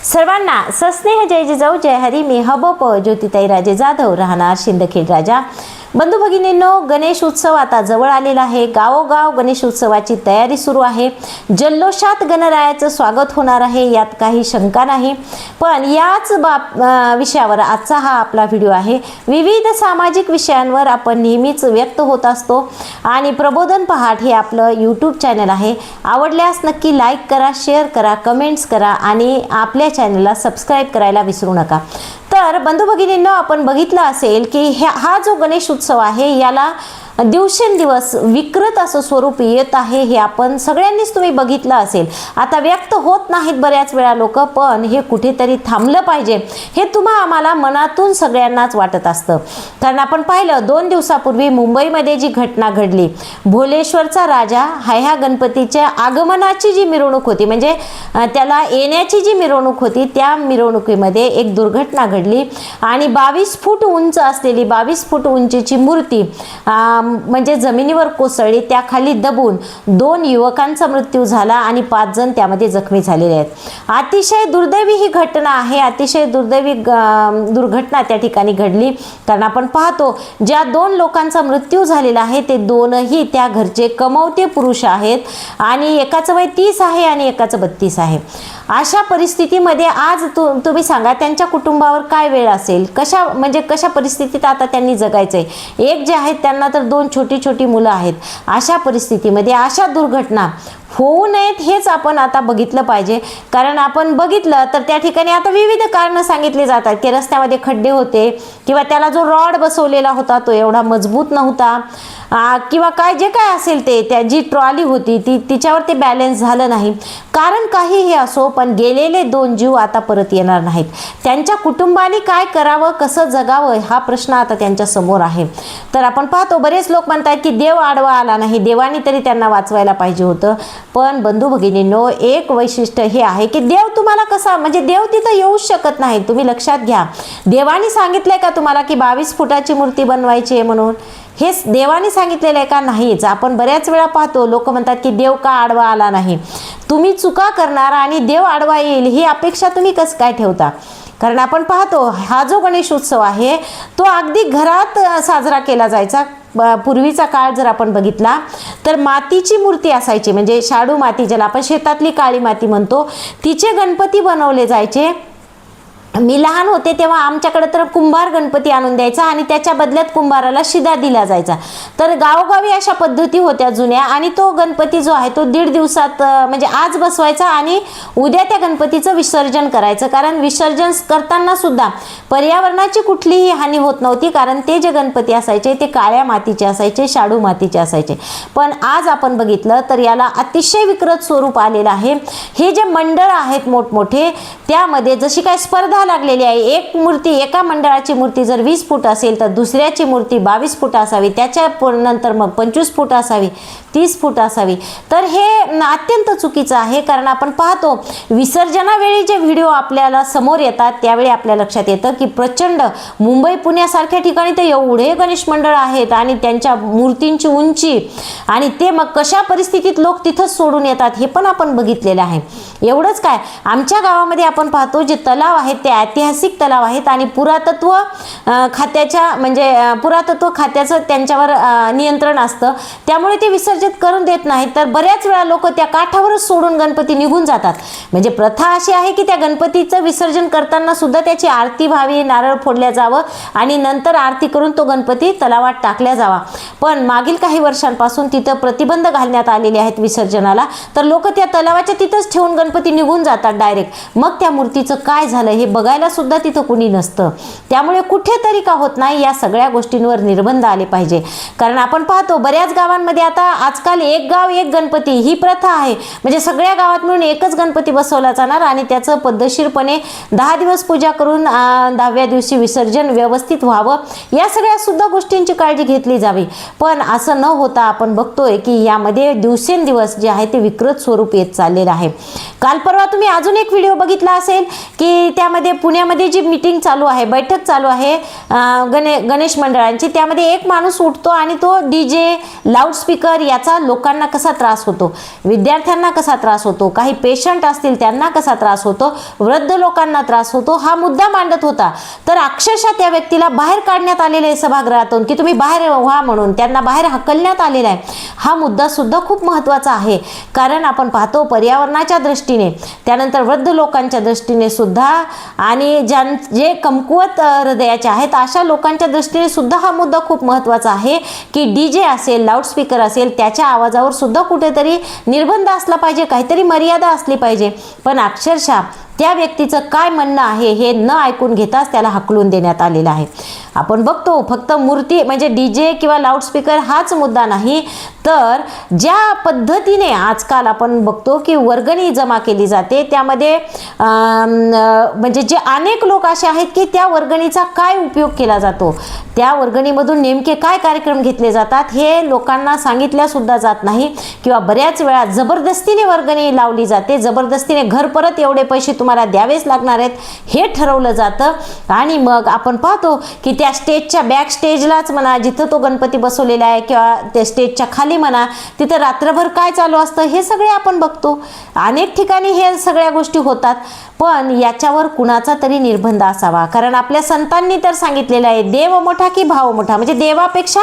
सर्वांना सस्नेह जय जिजाऊ जय हरी. मी हबप ज्योतिताई राजे जाधव, राहणार शिंदखेड राजा. बंधू भगिनींनो, गणेश उत्सव आता जवळ आलेला आहे. गावोगाव गणेश उत्सवाची तयारी सुरू आहे. जल्लोषात गणरायाचं स्वागत होणार आहे, यात काही शंका नाही. पण याच विषयावर आजचा हा आपला व्हिडिओ आहे. विविध सामाजिक विषयांवर आपण नेहमीच व्यक्त होत असतो आणि प्रबोधन पहाट हे आपलं यूट्यूब चॅनल आहे. आवडल्यास नक्की लाईक करा, शेअर करा, कमेंट्स करा आणि आपल्या चॅनलला सबस्क्राईब करायला विसरू नका. तर बंधू भगिनींनो, आपण बघितलं असेल की हा जो गणेश उत्सव आहे याला दिवसेंदिवस विकृत असं स्वरूप येत आहे. हे आपण सगळ्यांनीच तुम्ही बघितलं असेल. आता व्यक्त होत नाहीत बऱ्याच वेळा लोक, पण हे कुठेतरी थांबलं पाहिजे हे आम्हाला मनातून सगळ्यांनाच वाटत असतं. कारण आपण पाहिलं 2 दिवसापूर्वी मुंबईमध्ये जी घटना घडली, भोलेश्वरचा राजा ह्या गणपतीच्या आगमनाची जी मिरवणूक होती, म्हणजे त्याला येण्याची जी मिरवणूक होती, त्या मिरवणुकीमध्ये एक दुर्घटना घडली आणि 22 फूट उंच असलेली 22 फूट उंचीची मूर्ती म्हणजे जमिनीवर कोसळली. त्याखाली दबून 2 युवकांचा मृत्यू झाला आणि 5 जण त्यामध्ये जखमी झालेले आहेत. अतिशय दुर्दैवी ही घटना आहे. अतिशय दुर्दैवी दुर्घटना त्या ठिकाणी घडली. कारण आपण पाहतो ज्या 2 लोकांचा मृत्यू झालेला आहे ते दोनही त्या घरचे कमवते पुरुष आहेत आणि एकाचं वय 30 आहे आणि एकाचं 32 आहे. अशा परिस्थितीमध्ये आज तुम्ही सांगा त्यांच्या कुटुंबावर काय वेळ असेल, कशा परिस्थितीत आता त्यांनी जगायचंय. एक जे आहेत त्यांना तर 2 छोटी छोटी मुलं आहेत. अशा परिस्थितीमध्ये अशा दुर्घटना होऊ नयेत हेच आपण आता बघितलं पाहिजे. कारण आपण बघितलं तर त्या ठिकाणी आता विविध कारणं सांगितली जातात की रस्त्यामध्ये खड्डे होते किंवा त्याला जो रॉड बसवलेला होता तो एवढा मजबूत नव्हता किंवा काय जे काय असेल ते, त्या जी ट्रॉली होती तिच्यावर ते बॅलन्स झालं नाही. कारण काहीही असो, पण गेलेले 2 जीव आता परत येणार नाहीत. त्यांच्या कुटुंबाने काय करावं, कसं जगावं हा प्रश्न आता त्यांच्या समोर आहे. तर आपण पाहतो बरेच लोक म्हणतात की देव आडवा आला नाही, देवानी तरी त्यांना वाचवायला पाहिजे होतं. पण बंधू भगिनींनो, एक वैशिष्ट्य हे आहे की देव तुम्हाला कसा, म्हणजे देव तिथं येऊच शकत नाही. तुम्ही लक्षात घ्या, देवानी सांगितलंय का तुम्हाला की 22 फुटाची मूर्ती बनवायची आहे म्हणून? हे देवाने सांगितलेलं आहे का? नाहीच. आपण बऱ्याच वेळा पाहतो लोक म्हणतात की देव का आडवा आला नाही. तुम्ही चुका करणार आणि देव आडवा येईल ही अपेक्षा तुम्ही कसं काय ठेवता? कारण आपण पाहतो हा जो गणेश उत्सव आहे तो अगदी घरात साजरा केला जायचा. पूर्वीचा काळ जर आपण बघितला तर मातीची मूर्ती असायची, म्हणजे शाडू माती, ज्याला आपण शेतातली काळी माती म्हणतो, तिचे गणपती बनवले जायचे. मी लहान होते तेव्हा आमच्याकडे तर कुंभार गणपती आणून द्यायचा आणि त्याच्या बदल्यात कुंभाराला शिदा दिला जायचा. तर गावोगावी अशा पद्धती होत्या जुन्या. आणि तो गणपती जो आहे तो 1.5 दिवसात, म्हणजे आज बसवायचा आणि उद्या त्या गणपतीचं विसर्जन करायचं. कारण विसर्जन करताना सुद्धा पर्यावरणाची कुठलीही हानी होत नव्हती, कारण ते जे गणपती असायचे ते काळ्या मातीचे असायचे, शाडू मातीचे असायचे. पण आज आपण बघितलं तर याला अतिशय विकृत स्वरूप आलेलं आहे. हे जे मंडळ आहेत मोठमोठे, त्यामध्ये जशी काय स्पर्धा लागलेली आहे. एका मंडळाची मूर्ती जर 20 फूट असेल तर दुसऱ्याची मूर्ती 22 फूट असावी, त्याच्या नंतर मग 25 फूट असावी, 30 फूट असावी. तर हे अत्यंत चुकीचं आहे. कारण आपण पाहतो विसर्जनावेळी जे व्हिडिओ आपल्याला समोर येतात त्यावेळी आपल्या लक्षात येतं की प्रचंड मुंबई पुण्यासारख्या ठिकाणी तर एवढे गणेश मंडळ आहेत आणि त्यांच्या मूर्तींची उंची, आणि ते मग कशा परिस्थितीत लोक तिथंच सोडून येतात हे पण आपण बघितलेलं आहे. एवढंच काय, आमच्या गावामध्ये आपण पाहतो जे तलाव आहेत ते ऐतिहासिक तलाव आहेत आणि पुरातत्व खात्याचं त्यांच्यावर नियंत्रण असतं, त्यामुळे ते विसर्जित करून देत नाहीत. तर बऱ्याच वेळा लोक त्या काठावरच सोडून गणपती निघून जातात. म्हणजे प्रथा अशी आहे की त्या गणपतीचं विसर्जन करताना सुद्धा त्याची आरती व्हावी, नारळ फोडल्या जावं आणि नंतर आरती करून तो गणपती तलावात टाकल्या जावा. पण मागील काही वर्षांपासून तिथं प्रतिबंध घालण्यात आलेले आहेत विसर्जनाला. तर लोक त्या तलावाच्या तिथंच ठेवून गणपती निघून जातात डायरेक्ट. मग त्या मूर्तीचं काय झालं हे बघायला सुद्धा तिथं कुणी नसतं. त्यामुळे कुठेतरी का होत नाही, या सगळ्या गोष्टींवर निर्बंध आले पाहिजे. कारण आपण पाहतो बऱ्याच गावांमध्ये आता आजकाल एक गाव एक गणपती ही प्रथा आहे. म्हणजे सगळ्या गावात मिळून एकच गणपती बसवला जाणार आणि त्याचं पद्धतशीरपणे 10 दिवस पूजा करून 10व्या दिवशी विसर्जन व्यवस्थित व्हावं, या सगळ्या सुद्धा गोष्टींची काळजी घेतली जावी. पण असं न होता आपण बघतोय की यामध्ये दिवसेंदिवस जे आहे ते विकृत स्वरूप येत चाललेलं आहे. काल परवा तुम्ही अजून एक व्हिडिओ बघितला असेल की त्यामध्ये पुण्यामध्ये जी मीटिंग चालू आहे, बैठक चालू आहे गणेश मंडळांची, त्यामध्ये एक माणूस उठतो आणि तो DJ, लाऊडस्पीकर याचा लोकांना कसा त्रास होतो, विद्यार्थ्यांना कसा त्रास होतो, काही पेशंट असतील त्यांना कसा त्रास होतो, वृद्ध लोकांना त्रास होतो, हा मुद्दा मांडत होता. तर अक्षरशः त्या व्यक्तीला बाहेर काढण्यात आलेले आहे सभागृहातून की तुम्ही बाहेर व्हा म्हणून, त्यांना बाहेर हकलण्यात आलेला आहे. हा मुद्दा सुद्धा खूप महत्त्वाचा आहे. कारण आपण पाहतो पर्यावरणाच्या दृष्टीने, त्यानंतर वृद्ध लोकांच्या दृष्टीने सुद्धा, आणि जे कमकुवत हृदयाचे आहेत अशा लोकांच्या दृष्टीने सुद्धा हा मुद्दा खूप महत्त्वाचा आहे की DJ असेल, लाऊडस्पीकर असेल, त्याच्या आवाजावर सुद्धा कुठेतरी निर्बंध असला पाहिजे, काहीतरी मर्यादा असली पाहिजे. पण अक्षरशः त्या व्यक्तीचं काय म्हणणं आहे हे न ऐकून घेताच त्याला हकलून देण्यात आलेलं आहे. आपण बघतो फक्त मूर्ती म्हणजे DJ किंवा लाऊडस्पीकर हाच मुद्दा नाही, तर ज्या पद्धतीने आजकाल आपण बघतो की वर्गणी जमा केली जाते, त्यामध्ये म्हणजे जे अनेक लोक असे आहेत की त्या वर्गणीचा काय उपयोग केला जातो, त्या वर्गणीमधून नेमके काय कार्यक्रम घेतले जातात हे लोकांना सांगितल्या सुद्धा जात नाही. किंवा बऱ्याच वेळा जबरदस्तीने वर्गणी लावली जाते, जबरदस्तीने घर परत एवढे पैसे तुम्हाला द्यावेच लागणार आहेत हे ठरवलं जातं. आणि मग आपण पाहतो की त्या स्टेजच्या बॅक स्टेजलाच म्हणा, जिथं तो गणपती बसवलेला आहे किंवा त्या स्टेजच्या खाली म्हणा, तिथं रात्रभर काय चालू असतं हे सगळे आपण बघतो. अनेक ठिकाणी हे सगळ्या गोष्टी होतात. पण याच्यावर कुणाचा तरी निर्बंध असावा, कारण आपल्या संतांनी तर सांगितलेलं आहे, देव मोठा की भाव मोठा, म्हणजे देवापेक्षा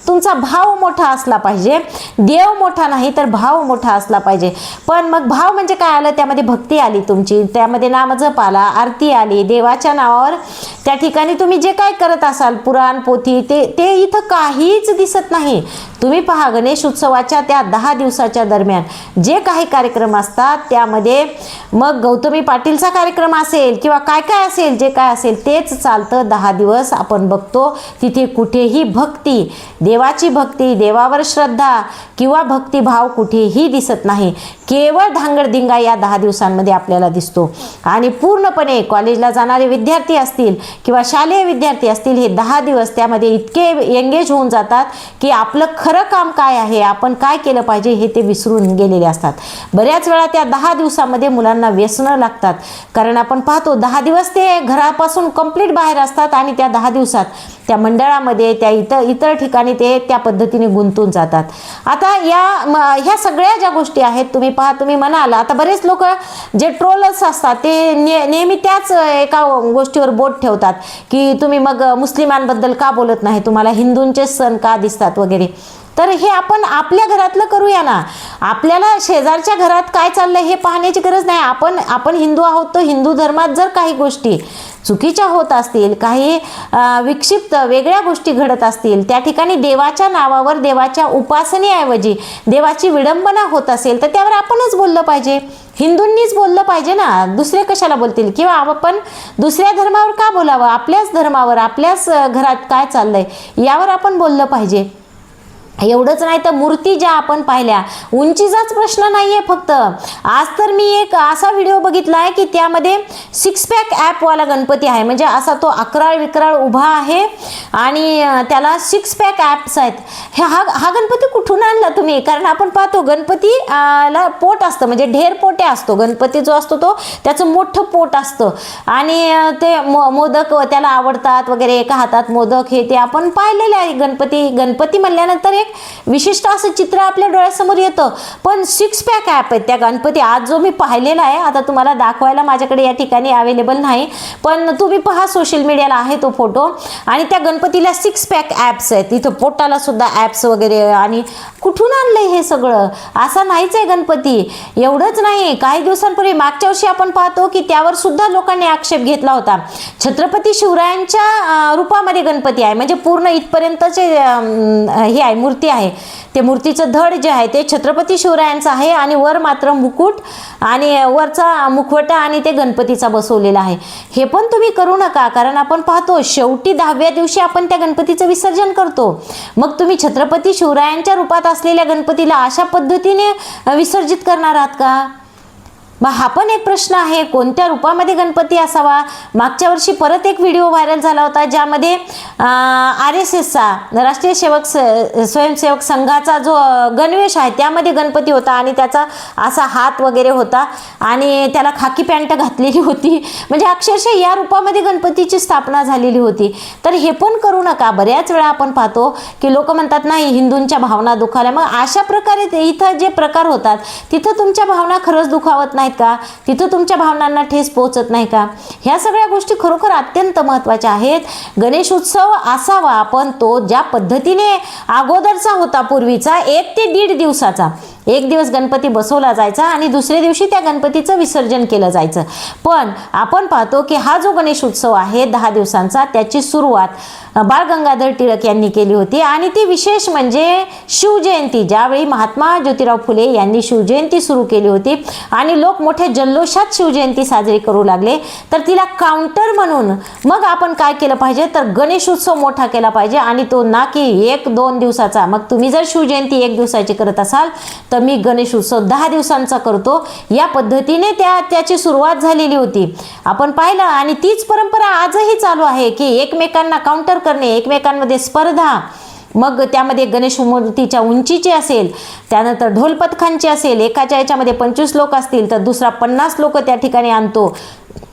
तुमचा भाव मोठा असला पाहिजे. देव मोठा नाही तर भाव मोठा असला पाहिजे. पण मग भाव म्हणजे काय आलं, त्यामध्ये भक्ती आली तुमची, त्यामध्ये नामजप आला, आरती आली, देवाच्या नावावर त्या ठिकाणी तुम्ही जे काय करत असाल, पुराण पोथी, ते इथं काहीच दिसत नाही. तुम्ही पहा गणेश उत्सवाच्या त्या 10 दिवसाच्या दरम्यान जे काही कार्यक्रम असतात त्यामध्ये मग गौतमी पाटीलचा कार्यक्रम असेल किंवा काय काय असेल, जे काय असेल तेच चालतं 10 दिवस. आपण बघतो तिथे कुठेही भक्ती, देवाची भक्ती, देवावर श्रद्धा किंवा भक्तिभाव कुठेही दिसत नाही. केवळ धांगडधिंगा या 10 दिवसांमध्ये आपल्याला दिसतो. आणि पूर्णपणे कॉलेजला जाणारे विद्यार्थी असतील किंवा शालेय विद्यार्थी असतील, हे 10 दिवस त्यामध्ये इतके एंगेज होऊन जातात की आपलं खरं काम काय आहे, आपण काय केलं पाहिजे हे ते विसरून गेलेले असतात. बऱ्याच वेळा त्या 10 दिवसामध्ये मुलांना व्यसनं लागतात. कारण आपण पाहतो 10 दिवस ते घरापासून कंप्लीट बाहेर असतात आणि त्या 10 दिवसात त्या मंडळामध्ये, त्या इतर ठिकाणी ते त्या पद्धतीने गुंतून जातात. आता ह्या सगळ्या ज्या गोष्टी आहेत, तुम्ही म्हणाल आता बरेच लोक जे ट्रोलर्स असतात ते नेहमी त्याच एका गोष्टीवर बोट ठेवतात की तुम्ही मग मुस्लिमांबद्दल का बोलत नाही, तुम्हाला हिंदूंचे सण का दिसतात वगैरे. तर हे आपण आपल्या घरातलं करूया ना. आपल्याला शेजारच्या घरात काय चाललंय हे पाहण्याची गरज नाही. आपण हिंदू आहोत, तर हिंदू धर्मात जर काही गोष्टी चुकीच्या होत असतील, काही विक्षिप्त वेगळ्या गोष्टी घडत असतील, त्या ठिकाणी देवाच्या नावावर, देवाच्या उपासनेऐवजी देवाची विडंबना होत असेल, तर त्यावर आपणच बोललं पाहिजे. हिंदूंनीच बोललं पाहिजे ना, दुसरे कशाला बोलतील. किंवा आपण दुसऱ्या धर्मावर का बोलावं, आपल्याच धर्मावर, आपल्याच घरात काय चाललंय यावर आपण बोललं पाहिजे. एवढंच नाही तर मूर्ती ज्या आपण पाहिल्या, उंचीचाच प्रश्न नाहीये फक्त. आज तर मी एक असा व्हिडिओ बघितला आहे की त्यामध्ये 6 पॅक ॲपवाला गणपती आहे. म्हणजे असा तो अकराळ विकराळ उभा आहे आणि त्याला 6 पॅक ॲप्स आहेत. हा गणपती कुठून आणला तुम्ही? कारण आपण पाहतो गणपतीला पोट असतं, म्हणजे ढेर पोटे असतो गणपती जो असतो तो, त्याचं मोठं पोट असतं आणि ते मोदक त्याला आवडतात वगैरे, एका हातात मोदक, हे ते आपण पाहिलेले आहे. गणपती म्हणल्यानंतर एक विशिष्ट असं चित्र आपल्या डोळ्यासमोर येतं. पण 6 पॅक ॲप आहेत त्या गणपती. आज जो मी पाहिलेला आहे, आता तुम्हाला दाखवायला माझ्याकडे या ठिकाणी अवेलेबल नाही, पण तुम्ही पहा सोशल मीडियाला आहे तो फोटो. आणि त्या गणपतीला 6 पॅक ॲप्स आहेत, इथं पोटाला सुद्धा ॲप्स वगैरे. आणि कुठून आणलंय हे सगळं? असा नाहीच आहे गणपती. एवढंच नाही, काही दिवसांपूर्वी मागच्या वर्षी आपण पाहतो की त्यावर सुद्धा लोकांनी आक्षेप घेतला होता. छत्रपती शिवरायांच्या रूपामध्ये गणपती आहे, म्हणजे पूर्ण इथपर्यंतचे हे आहे, मूर्ती आहे. ते मूर्तीचं धड जे आहे ते छत्रपती शिवरायांचं आहे आणि वर मात्र मुकुट आणि वरचा मुखवटा आणि ते गणपतीचा बसवलेला आहे. हे पण तुम्ही करू नका, कारण आपण पाहतो शेवटी 10व्या दिवशी आपण त्या गणपतीचं विसर्जन करतो. मग तुम्ही छत्रपती शिवरायांच्या रूपात असलेल्या गणपतीला अशा पद्धतीने विसर्जित करणार आहात का? मग हा पण एक प्रश्न आहे, कोणत्या रूपामध्ये गणपती असावा. मागच्या वर्षी परत एक व्हिडिओ व्हायरल झाला होता, ज्यामध्ये RSSचा राष्ट्रीय स्वयंसेवक संघाचा जो गणवेश आहे त्यामध्ये गणपती होता आणि त्याचा असा हात वगैरे होता आणि त्याला खाकी पॅन्ट घातलेली होती. म्हणजे अक्षरशः या रूपामध्ये गणपतीची स्थापना झालेली होती. तर हे पण करू नका. बऱ्याच वेळा आपण पाहतो की लोक म्हणतात नाही, हिंदूंच्या भावना दुखावल्या. मग अशा प्रकारे इथं जे प्रकार होतात तिथं तुमच्या भावना खरंच दुखावत नाहीत का? तिथं तुमच्या भावनांना ठेस पोहोचत नाही का? ह्या सगळ्या गोष्टी खरोखर अत्यंत महत्त्वाच्या आहेत. गणेश उत्सव असावा, पण तो ज्या पद्धतीने अगोदरचा होता पूर्वीचा 1 ते 1.5 दिवसाचा, एक दिवस गणपती बसवला जायचा आणि दुसऱ्या दिवशी त्या गणपतीचं विसर्जन केलं जायचं. पण आपण पाहतो की हा जो गणेश उत्सव आहे 10 दिवसांचा, त्याची सुरुवात बाळ गंगाधर टिळक यांनी केली होती आणि ती विशेष म्हणजे शिवजयंती, ज्यावेळी महात्मा ज्योतिराव फुले यांनी शिवजयंती सुरू केली होती आणि लोक मोठ्या जल्लोषात शिवजयंती साजरी करू लागले. तर तिला काउंटर म्हणून मग आपण काय केलं पाहिजे, तर गणेश उत्सव मोठा केला पाहिजे आणि तो ना की 1-2 दिवसाचा. मग तुम्ही जर शिवजयंती 1 दिवसाची करत असाल तर मी गणेश उत्सव 10 दिवसांचा करतो, या पद्धतीने त्याची सुरुवात झालेली होती. आपण पाहिलं आणि तीच परंपरा आजही चालू आहे की एकमेकांना काउंटर करणे, एकमेकांमध्ये स्पर्धा. मग त्यामध्ये गणेश मूर्तीच्या उंचीची असेल, त्यानंतर ढोल पथकांची असेल, एकाच्या याच्यामध्ये 25 लोक असतील तर दुसरा 50 लोक त्या ठिकाणी आणतो.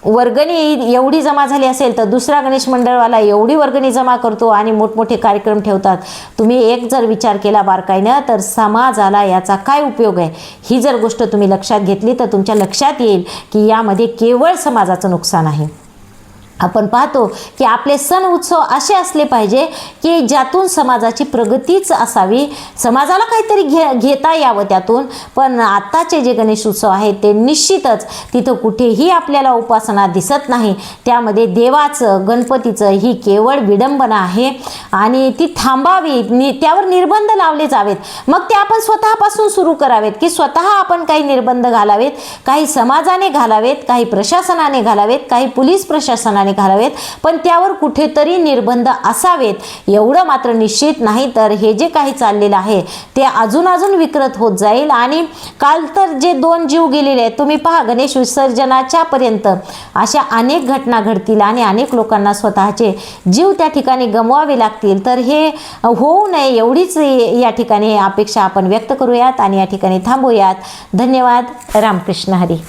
वर्गणी एवढी जमा झाली असेल तर दुसरा गणेश मंडळवाला एवढी वर्गणी जमा करतो आणि मोठमोठे कार्यक्रम ठेवतात. तुम्ही एक जर विचार केला बारकाईनं तर समाजाला याचा काय उपयोग आहे, ही जर गोष्ट तुम्ही लक्षात घेतली तर तुमच्या लक्षात येईल की यामध्ये केवळ समाजाचं नुकसान आहे. आपण पाहतो की आपले सण उत्सव असे असले पाहिजे की ज्यातून समाजाची प्रगतीच असावी, समाजाला काहीतरी घेता यावं त्यातून. पण आत्ताचे जे गणेश उत्सव आहेत ते निश्चितच तिथं कुठेही आपल्याला उपासना दिसत नाही. त्यामध्ये देवाचं, गणपतीचं ही केवळ विडंबना आहे आणि ती थांबावी, त्यावर निर्बंध लावले जावेत. मग ते आपण स्वतःपासून सुरू करावेत की स्वतः आपण काही निर्बंध घालावेत, काही समाजाने घालावेत, काही प्रशासनाने घालावेत, काही पोलीस प्रशासनाने घालावेत, पण त्यावर कुठेतरी निर्बंध असावेत. एवढं मात्र निश्चित नाही तर हे जे काही चाललेलं आहे ते अजून विकृत होत जाईल. आणि काल तर जे 2 जीव गेलेले आहेत, तुम्ही पहा गणेश विसर्जनाच्या पर्यंत अशा अनेक घटना घडतील आणि अनेक लोकांना स्वतःचे जीव त्या ठिकाणी गमवावे लागतील. तर हे होऊ नये एवढीच या ठिकाणी अपेक्षा आपण व्यक्त करूयात आणि या ठिकाणी थांबूयात. धन्यवाद. रामकृष्ण हरी.